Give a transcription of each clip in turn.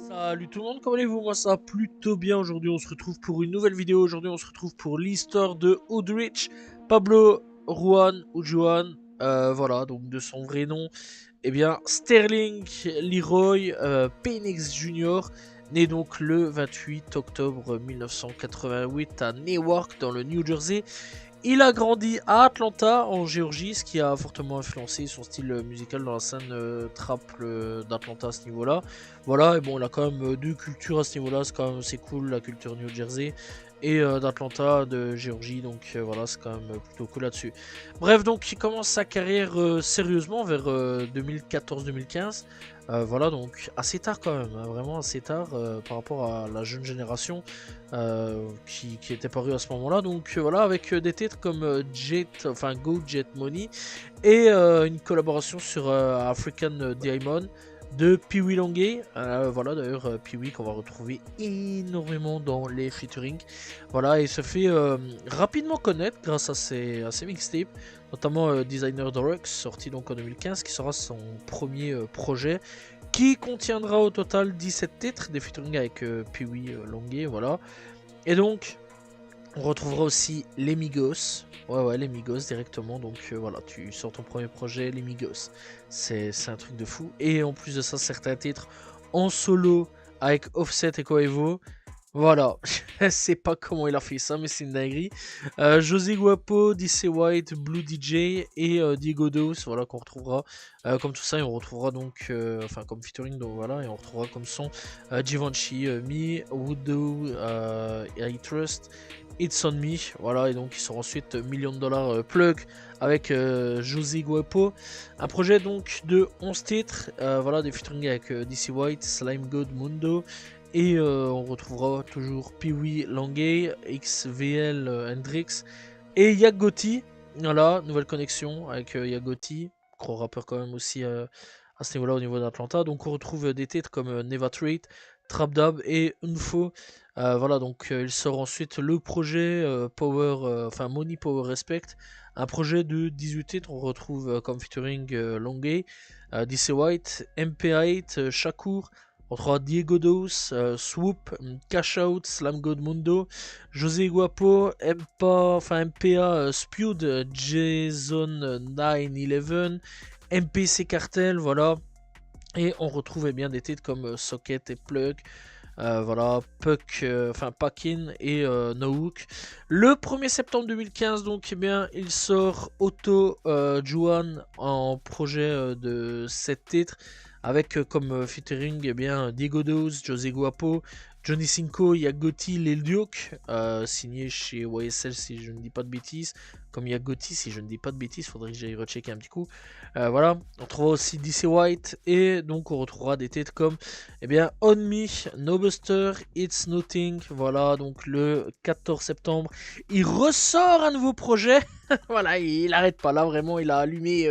Salut tout le monde, comment allez-vous? Moi ça va plutôt bien. Aujourd'hui on se retrouve pour une nouvelle vidéo. Aujourd'hui on se retrouve pour l'histoire de Udrich Pablo Juan ou Juan, voilà, donc de son vrai nom, eh bien Sterling Leroy Penix Jr., né donc le 28 octobre 1988 à Newark dans le New Jersey. Il a grandi à Atlanta, en Géorgie, ce qui a fortement influencé son style musical dans la scène trap d'Atlanta à ce niveau-là. Voilà, et bon, il a quand même deux cultures à ce niveau-là, c'est cool, la culture New Jersey et d'Atlanta, de Géorgie, donc voilà, c'est quand même plutôt cool là-dessus. Bref, donc il commence sa carrière sérieusement vers 2014-2015. Voilà, donc assez tard quand même, hein, vraiment assez tard par rapport à la jeune génération qui était paru à ce moment-là. Donc voilà, avec des titres comme Go Jet Money et une collaboration sur African Diamond de Pee Wee Longay. Voilà, d'ailleurs, Pee Wee qu'on va retrouver énormément dans les featuring. Voilà, et se fait rapidement connaître grâce à ses mixtapes, notamment Designer Drugs, sorti donc en 2015, qui sera son premier projet, qui contiendra au total 17 titres, des featuring avec Pee Wee Longay, voilà. Et donc, on retrouvera aussi les Migos. Ouais, les Migos directement. Donc voilà, tu sors ton premier projet, les Migos. C'est un truc de fou. Et en plus de ça, certains titres en solo avec Offset et Quavo. Voilà, je sais pas comment il a fait ça, mais c'est une dinguerie. José Guapo, DC White, Blue DJ et Diego Dos, voilà, qu'on retrouvera comme tout ça, et on retrouvera donc, enfin comme featuring, donc voilà, et on retrouvera comme son Givenchy, Me, Voodoo, I Trust, It's on Me, voilà, et donc ils seront ensuite Million Dollar Plug avec José Guapo. Un projet donc de 11 titres, voilà, des featuring avec DC White, Slime God Mundo. Et on retrouvera toujours Pee Wee Longay, XVL Hendrix et Yagoti. Voilà, nouvelle connexion avec Yagoti, gros rappeur quand même aussi à ce niveau-là au niveau d'Atlanta. Donc on retrouve des titres comme Neva Treat, Trap Dab et Unfo. Voilà, donc il sort ensuite le projet Money Power Respect. Un projet de 18 titres, on retrouve comme featuring Longay, DC White, MP8, Shakur. On trouvera Diego Dos, Swoop, Cash Out, Slam God Mundo, José Guapo, MPA, Spewed, Jason 911, MPC Cartel, voilà. Et on retrouve bien des titres comme Socket et Plug, voilà, Packin et No Hook. Le 1er septembre 2015, donc, eh bien, il sort Otto Juan en projet de 7 titres, avec comme featuring eh bien, Diego Dos, José Guapo, Johnny Cinco, Yagoti, Lil Duke, signé chez YSL si je ne dis pas de bêtises, comme Yagoti si je ne dis pas de bêtises, faudrait que j'aille rechecker un petit coup. Voilà, on trouvera aussi DC White, et donc on retrouvera des titres comme eh bien, On Me, No Buster, It's Nothing. Voilà, donc le 14 septembre, il ressort un nouveau projet. Voilà, il n'arrête pas là, vraiment, il a allumé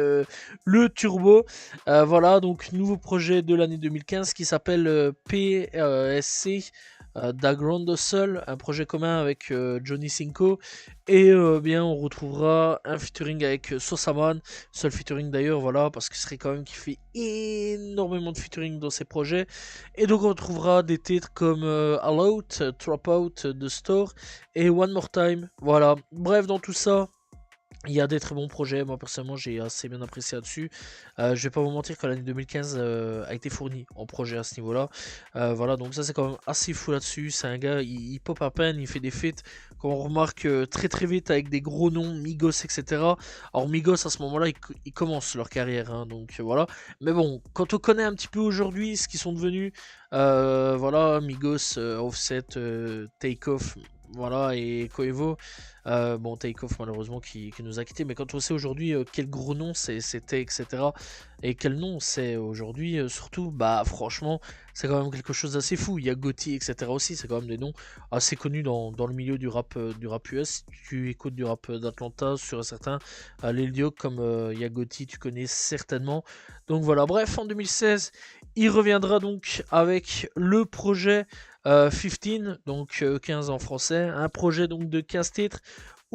le turbo. Voilà, donc nouveau projet de l'année 2015 qui s'appelle PSC. Daground Soul, un projet commun avec Johnny Cinco, et bien on retrouvera un featuring avec Sosaman, seul featuring d'ailleurs, voilà, parce que ce serait quand même qui fait énormément de featuring dans ses projets. Et donc on retrouvera des titres comme All Out, Trap Out, The Store et One More Time. Voilà, bref, dans tout ça, il y a des très bons projets. Moi personnellement j'ai assez bien apprécié là-dessus. Je vais pas vous mentir que l'année 2015 a été fournie en projet à ce niveau-là. Voilà, donc ça c'est quand même assez fou là-dessus. C'est un gars, il pop à peine, il fait des feats qu'on remarque très très vite avec des gros noms, Migos, etc. Alors Migos à ce moment-là ils commencent leur carrière, hein, donc voilà. Mais bon, quand on connaît un petit peu aujourd'hui ce qu'ils sont devenus, voilà, Migos, Offset, Takeoff, voilà, et Quavo. Bon, Takeoff malheureusement qui nous a quitté, mais quand on sait aujourd'hui quel gros nom c'était, etc., et quel nom c'est aujourd'hui, surtout, bah franchement, c'est quand même quelque chose d'assez fou. Il y a Gotti, etc. aussi, c'est quand même des noms assez connus dans le milieu du rap US. Si tu écoutes du rap d'Atlanta, sur certains, Lil Diok comme Yagoti, tu connais certainement. Donc voilà, bref, en 2016, il reviendra donc avec le projet 15, donc 15 en français, un projet donc de 15 titres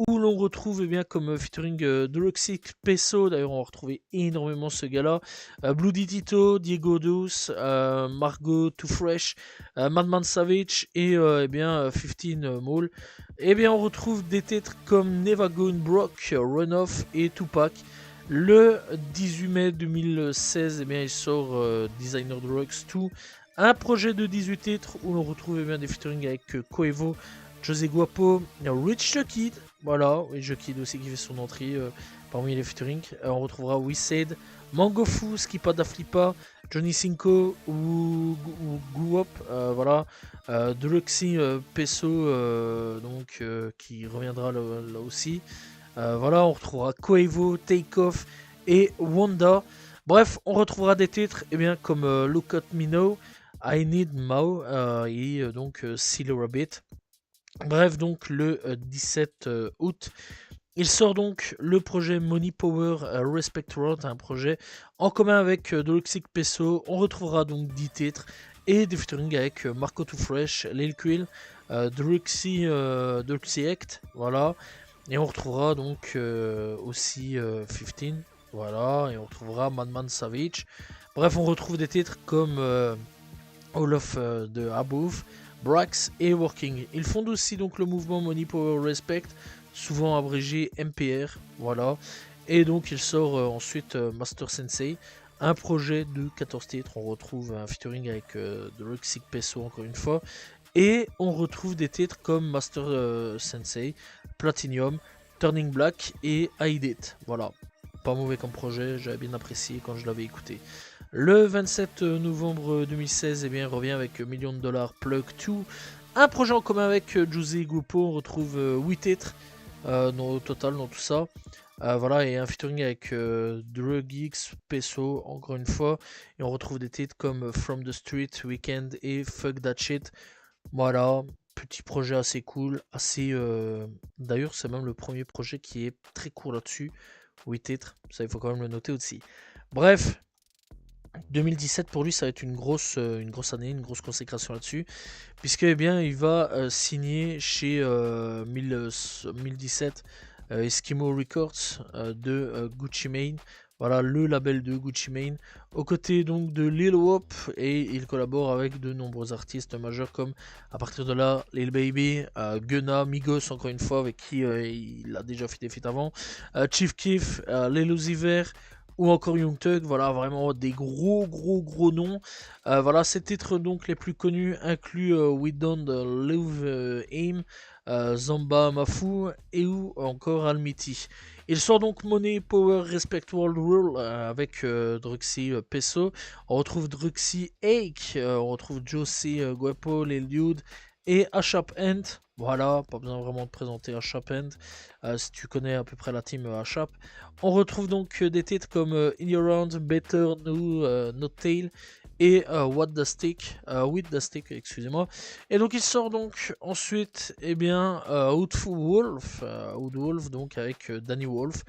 où l'on retrouve bien comme featuring Druxic Peso, d'ailleurs on va retrouver énormément ce gars-là, Bloody Tito, Diego Dos, Margot Too Fresh, Madman Savage et bien 15 Maul. Et bien on retrouve des titres comme Neva Gone Brock, Runoff et Tupac. Le 18 mai 2016, eh bien, il sort Designer Drugs 2, un projet de 18 titres où l'on retrouve bien des featuring avec Coevo, José Guapo, Rich the Kid, voilà, Rich the Kid aussi qui fait son entrée parmi les featuring. On retrouvera Said, Mangofu, Skipa Flipa, Johnny Cinco ou Guwop, voilà, Deluxy Peso, donc qui reviendra là aussi. Voilà, on retrouvera Coevo, Takeoff et Wanda. Bref, on retrouvera des titres comme Look at Me Now, I Need Mao et donc Silly Rabbit. Bref, donc le 17 août, il sort donc le projet Money Power Respect World, un projet en commun avec Deluxic Peso. On retrouvera donc 10 titres et des featuring avec Marco Too Fresh, Lil Quill, Deluxy Act, voilà. Et on retrouvera donc aussi 15, voilà, et on retrouvera Madman Savage. Bref, on retrouve des titres comme All of the Above, Brax et Working. Ils fondent aussi donc le mouvement Money Power Respect, souvent abrégé MPR, voilà. Et donc il sort ensuite Master Sensei, un projet de 14 titres. On retrouve un featuring avec The Roxic Peso encore une fois. Et on retrouve des titres comme Master Sensei, Platinum, Turning Black et Hide It. Voilà, pas mauvais comme projet, j'avais bien apprécié quand je l'avais écouté. Le 27 novembre 2016, eh bien, il revient avec Million de Dollars Plug 2, un projet en commun avec José Gupo. On retrouve 8 titres au total dans tout ça. Voilà, et un featuring avec Drug X, Peso, encore une fois. Et on retrouve des titres comme From the Street, Weekend et Fuck That Shit. Voilà, petit projet assez cool, assez... D'ailleurs, c'est même le premier projet qui est très court là-dessus. 8 titres, ça il faut quand même le noter aussi. Bref, 2017 pour lui, ça va être une grosse année, une grosse consécration là-dessus. Puisque, eh bien, il va signer chez 1017 Eskimo Records de Gucci Mane. Voilà, le label de Gucci Mane. Aux côtés donc de Lil Wop, et il collabore avec de nombreux artistes majeurs comme à partir de là Lil Baby, Gunna, Migos encore une fois avec qui il a déjà fait des feats avant, Chief Keef, Lil Uzi Vert ou encore Young Thug. Voilà, vraiment des gros noms. Voilà, ces titres donc les plus connus incluent We Don't Live Aim, Zamba Mafu et ou encore Almiti. Il sort donc Money, Power, Respect World Rule avec Druxy Peso. On retrouve Druxy Ake, on retrouve Josie Guapo, Lil Dude et Ashap End. Voilà, pas besoin vraiment de présenter Ashap End si tu connais à peu près la team Ashap. On retrouve donc des titres comme In Your Round, Better, No Tail et What the Stick, With the Stick, excusez-moi. Et donc il sort donc ensuite, eh bien, Woodwolf, donc avec Danny Wolf,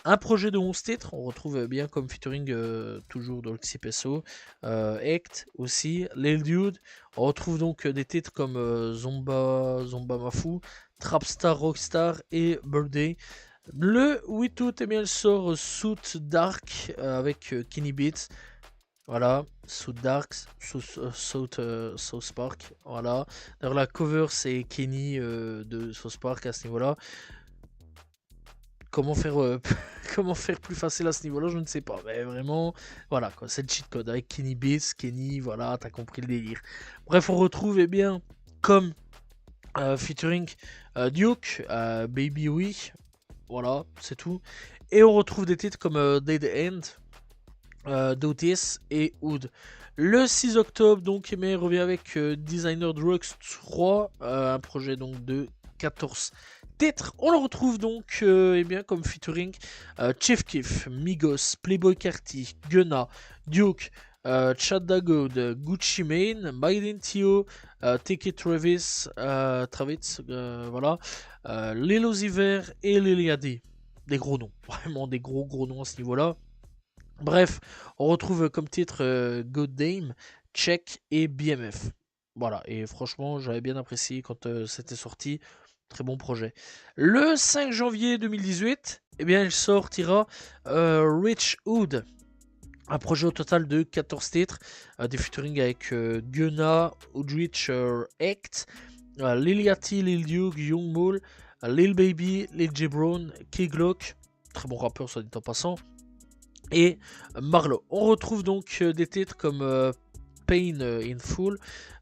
un projet de 11 titres. On retrouve bien comme featuring toujours dans le Peso, Act aussi, Lil Dude. On retrouve donc des titres comme Zomba Mafu, Trapstar Rockstar et Birthday. Le 8 août, eh bien, il sort Suit Dark avec Kenny Beats. Voilà, Suit Dark, South Park. Voilà. D'ailleurs, la cover, c'est Kenny de South Park à ce niveau-là. Comment faire, comment faire plus facile à ce niveau-là, je ne sais pas. Mais vraiment, voilà, quoi, c'est le cheat code avec Kenny Beats, Kenny, voilà, t'as compris le délire. Bref, on retrouve, eh bien, comme featuring Duke, Baby We. Voilà, c'est tout. Et on retrouve des titres comme Dead End, Dotis et Hood. Le 6 octobre, donc, Aimé revient avec Designer Drugs 3, un projet donc de 14 titres. On le retrouve donc eh bien, comme featuring Chief Keef, Migos, Playboy Carti, Gunna, Duke, Chad Dagod, Gucci Mane, Mylene Tio, TK Travis, voilà, Lil Uzi Vert et Lil Yachty. Des gros noms, vraiment des gros noms à ce niveau-là. Bref, on retrouve comme titre Good Dame, Check et BMF. Voilà, et franchement, j'avais bien apprécié quand c'était sorti. très bon projet. Le 5 janvier 2018, eh bien, il sortira Rich Hood. Un projet au total de 14 titres, des featuring avec Gunna, Udrich, Act, Lil Yachty, Lil Duke, Young Mole, Lil Baby, Lil J Brown, Key Glock, très bon rappeur soit dit en passant, et Marlo. On retrouve donc des titres comme Pain in Full,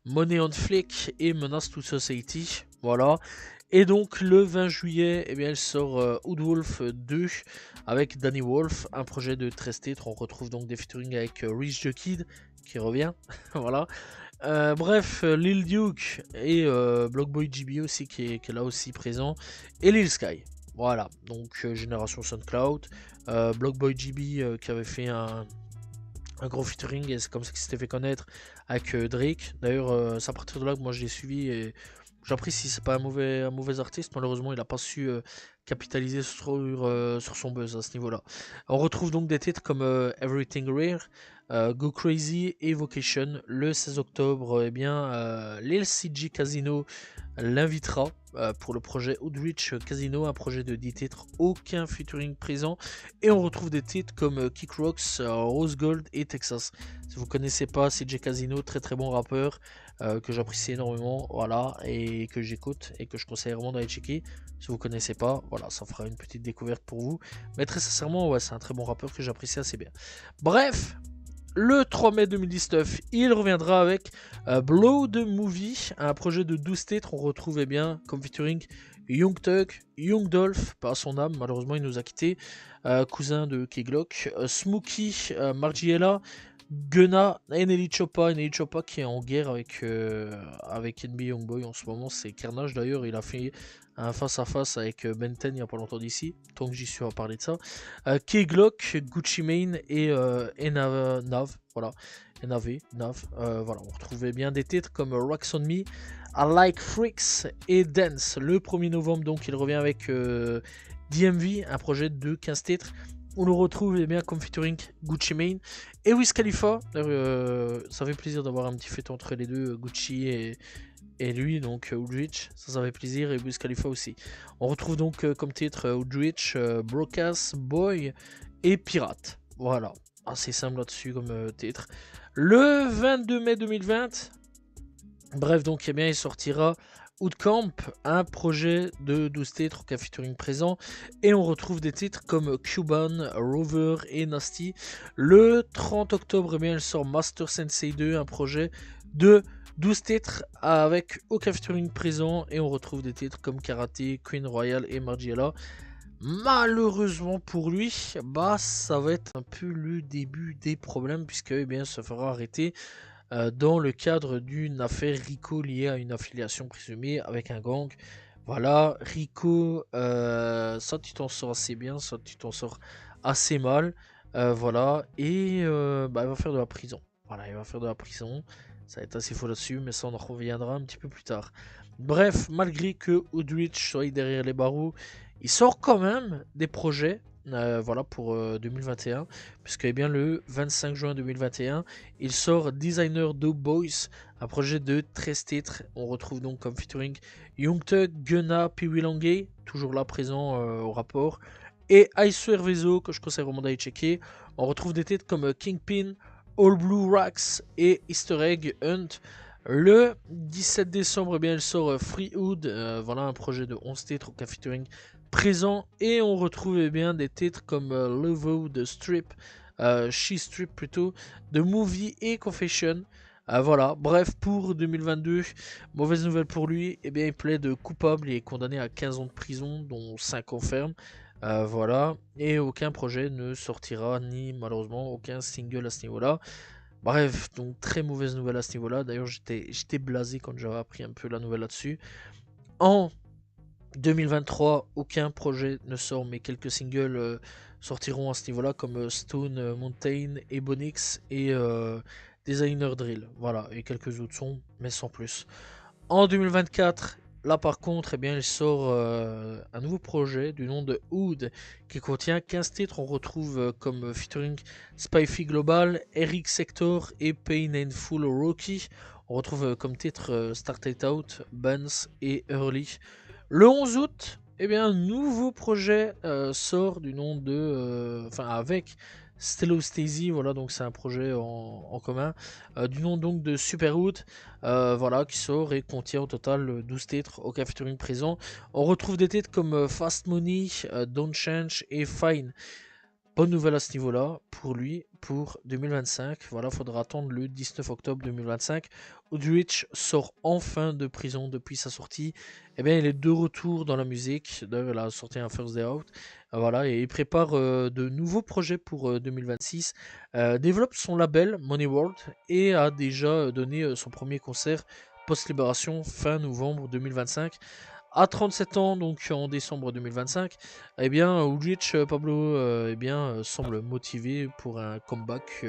Money on Flick et Menace to Society. Voilà. Et donc le 20 juillet, eh bien, elle sort Woodwolf 2 avec Danny Wolf, un projet de 13 titres. On retrouve donc des featuring avec Rich the Kid qui revient. Voilà. Bref, Lil Duke et Blockboy GB aussi qui est là aussi présent. Et Lil Sky. Voilà, donc génération SoundCloud. Blockboy GB qui avait fait un gros featuring et c'est comme ça qu'il s'était fait connaître avec Drake. D'ailleurs, c'est à partir de là que moi je l'ai suivi et j'apprécie. C'est pas un mauvais artiste. Malheureusement, il n'a pas su capitaliser sur son buzz à ce niveau-là. On retrouve donc des titres comme Everything Rare, Go Crazy et Vocation. Le 16 octobre, eh bien, l'LCG Casino l'invitera pour le projet Outreach Casino, un projet de 10 titres, aucun featuring présent. Et on retrouve des titres comme Kick Rocks, Rose Gold et Texas. Si vous connaissez pas CJ Casino, très très bon rappeur que j'apprécie énormément, voilà, et que j'écoute et que je conseille vraiment d'aller checker. Si vous connaissez pas, voilà, ça fera une petite découverte pour vous. Mais très sincèrement, ouais, c'est un très bon rappeur que j'apprécie assez bien. Bref. Le 3 mai 2019, il reviendra avec Blow the Movie, un projet de 12 titres. On retrouve bien comme featuring Young Thug, Young Dolph, par son âme, malheureusement il nous a quitté, cousin de Key Glock, Smokey, Margiela, Gunna et Nelly Choppa. Nelly Choppa qui est en guerre avec NB Youngboy en ce moment, c'est Carnage d'ailleurs. Il a fait un face-à-face avec Benten il n'y a pas longtemps d'ici, tant que j'y suis à parler de ça. Key Glock, Gucci Mane et Nav, voilà. Nav, voilà, on retrouvait bien des titres comme Rocks on Me, I Like Freaks et Dance. Le 1er novembre, donc, il revient avec DMV, un projet de 15 titres. On le retrouve bien comme featuring Gucci Mane et Wiz Khalifa. Ça fait plaisir d'avoir un petit fait entre les deux, Gucci et lui, donc Udrich, ça fait plaisir, et Wiz Khalifa aussi. On retrouve donc comme titre Udrich, Broadcast Boy et Pirate. Voilà, assez simple là-dessus comme titre. Le 22 mai 2020, bref, donc eh bien, il sortira Outcamp, un projet de 12 titres, aucun featuring présent, et on retrouve des titres comme Cuban, Rover et Nasty. Le 30 octobre, eh bien, il sort Master Sensei 2, un projet de 12 titres avec aucun featuring présent, et on retrouve des titres comme Karate, Queen Royale et Margiela. Malheureusement pour lui, bah ça va être un peu le début des problèmes puisque eh bien se fera arrêter dans le cadre d'une affaire Rico liée à une affiliation présumée avec un gang. Voilà, Rico, ça tu t'en sors assez bien, ça tu t'en sors assez mal, voilà, et bah, il va faire de la prison. Voilà, il va faire de la prison. Ça va être assez faux là-dessus, mais ça on en reviendra un petit peu plus tard. Bref, malgré que Udrich soit derrière les barreaux, il sort quand même des projets, voilà, pour 2021, puisque eh bien, le 25 juin 2021, il sort Designer Do Boys, un projet de 13 titres. On retrouve donc comme featuring Young Thug, Gunna, Pee Wee Langay, toujours là présent au rapport, et Ice Vezo, que je conseille vraiment d'aller checker. On retrouve des titres comme Kingpin, All Blue Racks et Easter Egg Hunt. Le 17 décembre, eh bien, il sort Freehood, voilà un projet de 11 titres au featuring présent, et on retrouve eh bien des titres comme Lovo de Strip, She Strip plutôt, de Movie et Confession. Voilà, bref, pour 2022, mauvaise nouvelle pour lui, eh bien, il plaide coupable et est condamné à 15 ans de prison, dont 5 ans ferme. Voilà, et aucun projet ne sortira, ni malheureusement aucun single à ce niveau-là. Bref, donc très mauvaise nouvelle à ce niveau-là. D'ailleurs, j'étais blasé quand j'avais appris un peu la nouvelle là-dessus. En 2023, aucun projet ne sort, mais quelques singles sortiront à ce niveau-là, comme Stone Mountain, Ebonix et Designer Drill. Voilà, et quelques autres sons, mais sans plus. En 2024, là par contre, eh bien, il sort un nouveau projet du nom de Hood qui contient 15 titres. On retrouve comme featuring Spyfy Global, Eric Sector et Pain and Full Rocky. On retrouve comme titre Start It Out, Benz et Early. Le 11 août, eh bien, un nouveau projet sort du nom de... Enfin, avec Stellostasy, voilà, donc c'est un projet en commun, du nom donc de Superoot, voilà, qui sort et contient au total 12 titres au featuring présent. On retrouve des titres comme Fast Money, Don't Change et Fine. Bonne nouvelle à ce niveau-là pour lui, pour 2025. Voilà, faudra attendre le 19 octobre 2025. Udrich sort enfin de prison depuis sa sortie. Eh bien, il est de retour dans la musique. D'ailleurs, il a sorti un First Day Out. Voilà, et il prépare de nouveaux projets pour 2026. Développe son label Money World et a déjà donné son premier concert post-libération fin novembre 2025. À 37 ans, donc en décembre 2025, eh bien, Udrich Pablo eh bien, semble motivé pour un comeback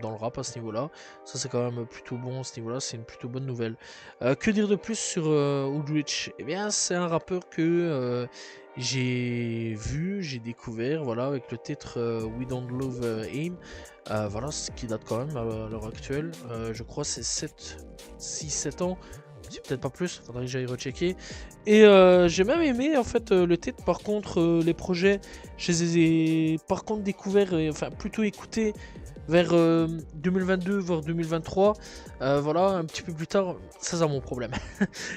dans le rap à ce niveau-là. Ça, c'est quand même plutôt bon à ce niveau-là, c'est une plutôt bonne nouvelle. Que dire de plus sur Udrich? Eh bien, c'est un rappeur que j'ai découvert, voilà, avec le titre We Don't Love Aim. Voilà, ce qui date quand même à l'heure actuelle. Je crois c'est 6-7 ans. C'est peut-être pas plus, faudrait que j'aille rechecker. Et j'ai même aimé en fait le titre. Par contre, les projets, je les ai par contre découverts, enfin plutôt écoutés vers 2022 voire 2023. Voilà, un petit peu plus tard, ça c'est mon problème.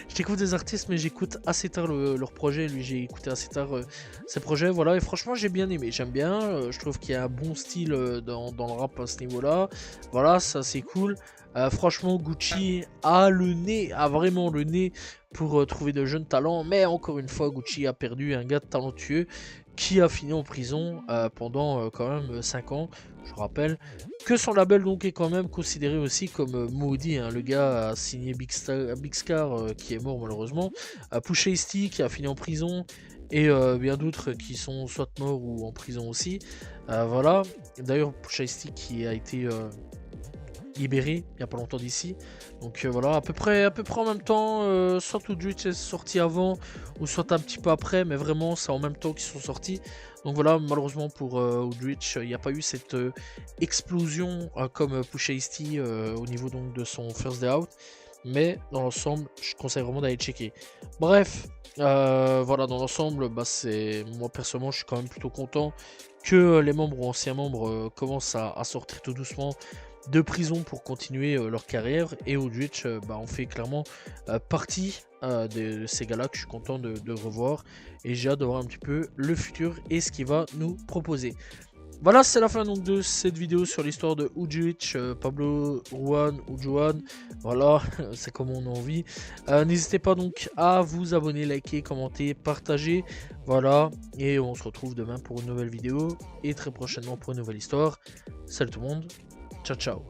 Je découvre des artistes, mais j'écoute assez tard leurs projets. Lui, j'ai écouté assez tard ses projets. Voilà, et franchement, j'ai bien aimé. J'aime bien. Je trouve qu'il y a un bon style dans le rap à ce niveau-là. Voilà, ça c'est cool. Franchement, Gucci a le nez, a vraiment le nez pour trouver de jeunes talents. Mais encore une fois, Gucci a perdu un gars talentueux qui a fini en prison pendant quand même 5 ans. Je rappelle que son label donc est quand même considéré aussi comme maudit. Hein. Le gars a signé Big Scar qui est mort malheureusement. Pusha T qui a fini en prison. Et bien d'autres qui sont soit morts ou en prison aussi. Voilà. D'ailleurs, Pusha T qui a été libéré il n'y a pas longtemps d'ici. Donc voilà, à peu près en même temps, soit Udrich est sorti avant, ou soit un petit peu après, mais vraiment c'est en même temps qu'ils sont sortis. Donc voilà, malheureusement pour Udrich, il n'y a pas eu cette explosion comme Pusha T au niveau donc de son First Day Out. Mais dans l'ensemble, je conseille vraiment d'aller checker. Bref, voilà, dans l'ensemble, bah, moi personnellement, je suis quand même plutôt content que les membres ou anciens membres commencent à sortir tout doucement de prison pour continuer leur carrière. Et Udrich bah, on fait clairement partie de ces gars-là que je suis content de revoir. Et j'ai hâte de voir un petit peu le futur et ce qu'il va nous proposer. Voilà, c'est la fin donc de cette vidéo sur l'histoire de Udrich, Pablo, Juan ou Johan. Voilà, c'est comme on a envie. N'hésitez pas donc à vous abonner, liker, commenter, partager. Voilà, et on se retrouve demain pour une nouvelle vidéo et très prochainement pour une nouvelle histoire. Salut tout le monde, ciao ciao.